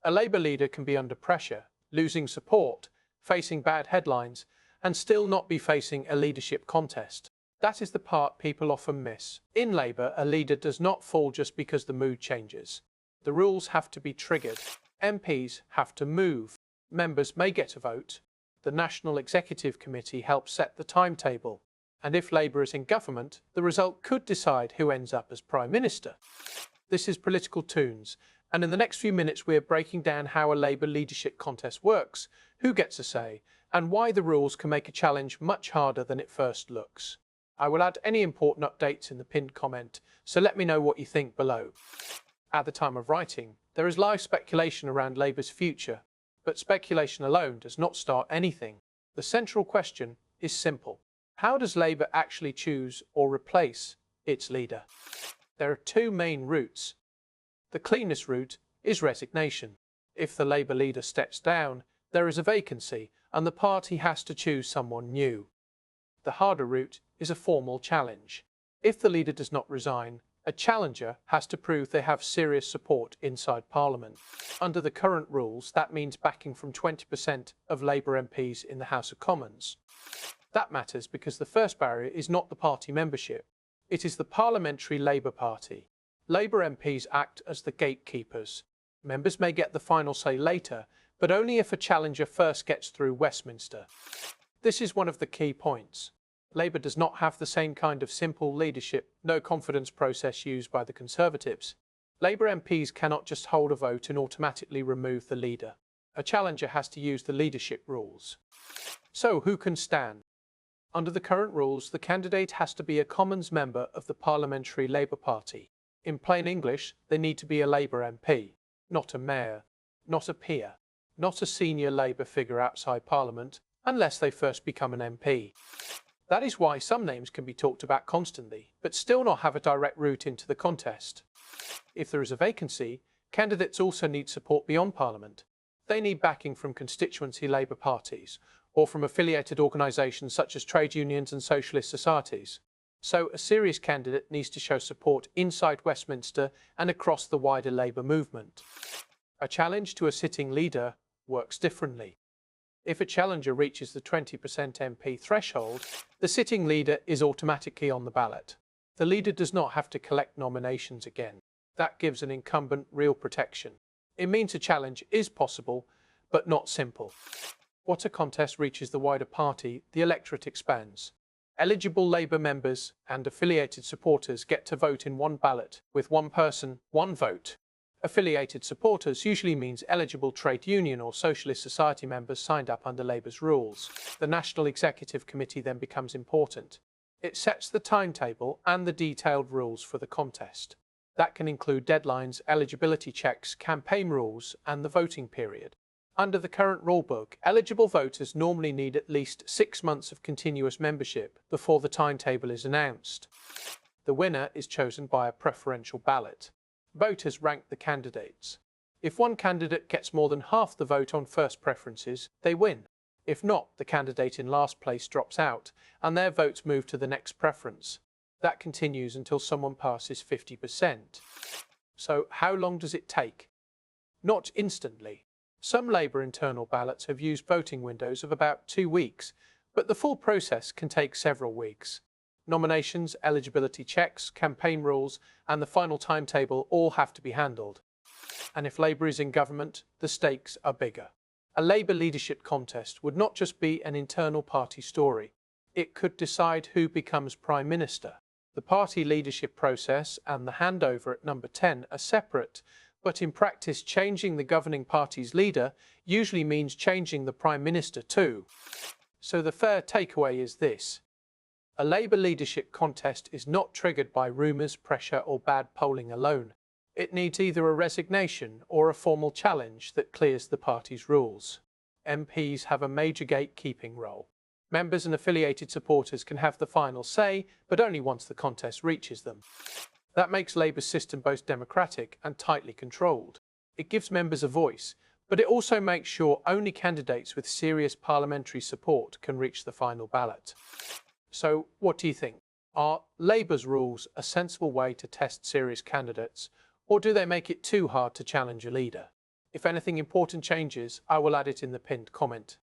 A Labour leader can be under pressure, losing support, facing bad headlines, and still not be facing a leadership contest. That is the part people often miss. In Labour, a leader does not fall just because the mood changes. The rules have to be triggered. MPs have to move. Members may get a vote. The National Executive Committee helps set the timetable. And if Labour is in government, the result could decide who ends up as Prime Minister. This is Political Toons, and in the next few minutes we're breaking down how a Labour leadership contest works, who gets a say, and why the rules can make a challenge much harder than it first looks. I will add any important updates in the pinned comment, so let me know what you think below. At the time of writing, there is live speculation around Labour's future, but speculation alone does not start anything. The central question is simple. How does Labour actually choose or replace its leader? There are two main routes. The cleanest route is resignation. If the Labour leader steps down, there is a vacancy and the party has to choose someone new. The harder route is a formal challenge. If the leader does not resign, a challenger has to prove they have serious support inside Parliament. Under the current rules, that means backing from 20% of Labour MPs in the House of Commons. That matters because the first barrier is not the party membership. It is the Parliamentary Labour Party. Labour MPs act as the gatekeepers. Members may get the final say later, but only if a challenger first gets through Westminster. This is one of the key points. Labour does not have the same kind of simple leadership, no confidence process used by the Conservatives. Labour MPs cannot just hold a vote and automatically remove the leader. A challenger has to use the leadership rules. So who can stand? Under the current rules, the candidate has to be a Commons member of the Parliamentary Labour Party. In plain English, they need to be a Labour MP, not a mayor, not a peer, not a senior Labour figure outside Parliament, unless they first become an MP. That is why some names can be talked about constantly, but still not have a direct route into the contest. If there is a vacancy, candidates also need support beyond Parliament. They need backing from constituency Labour parties, or from affiliated organisations such as trade unions and socialist societies. So a serious candidate needs to show support inside Westminster and across the wider Labour movement. A challenge to a sitting leader works differently. If a challenger reaches the 20% MP threshold, the sitting leader is automatically on the ballot. The leader does not have to collect nominations again. That gives an incumbent real protection. It means a challenge is possible, but not simple. Once a contest reaches the wider party, the electorate expands. Eligible Labour members and affiliated supporters get to vote in one ballot, with one person, one vote. Affiliated supporters usually means eligible trade union or socialist society members signed up under Labour's rules. The National Executive Committee then becomes important. It sets the timetable and the detailed rules for the contest. That can include deadlines, eligibility checks, campaign rules, and the voting period. Under the current rulebook, eligible voters normally need at least 6 months of continuous membership before the timetable is announced. The winner is chosen by a preferential ballot. Voters rank the candidates. If one candidate gets more than half the vote on first preferences, they win. If not, the candidate in last place drops out, and their votes move to the next preference. That continues until someone passes 50%. So how long does it take? Not instantly. Some Labour internal ballots have used voting windows of about 2 weeks, but the full process can take several weeks. Nominations, eligibility checks, campaign rules, and the final timetable all have to be handled. And if Labour is in government, the stakes are bigger. A Labour leadership contest would not just be an internal party story. It could decide who becomes Prime Minister. The party leadership process and the handover at number 10 are separate, but in practice changing the governing party's leader usually means changing the Prime Minister too. So the fair takeaway is this. A Labour leadership contest is not triggered by rumours, pressure or bad polling alone. It needs either a resignation or a formal challenge that clears the party's rules. MPs have a major gatekeeping role. Members and affiliated supporters can have the final say, but only once the contest reaches them. That makes Labour's system both democratic and tightly controlled. It gives members a voice, but it also makes sure only candidates with serious parliamentary support can reach the final ballot. So, what do you think? Are Labour's rules a sensible way to test serious candidates, or do they make it too hard to challenge a leader? If anything important changes, I will add it in the pinned comment.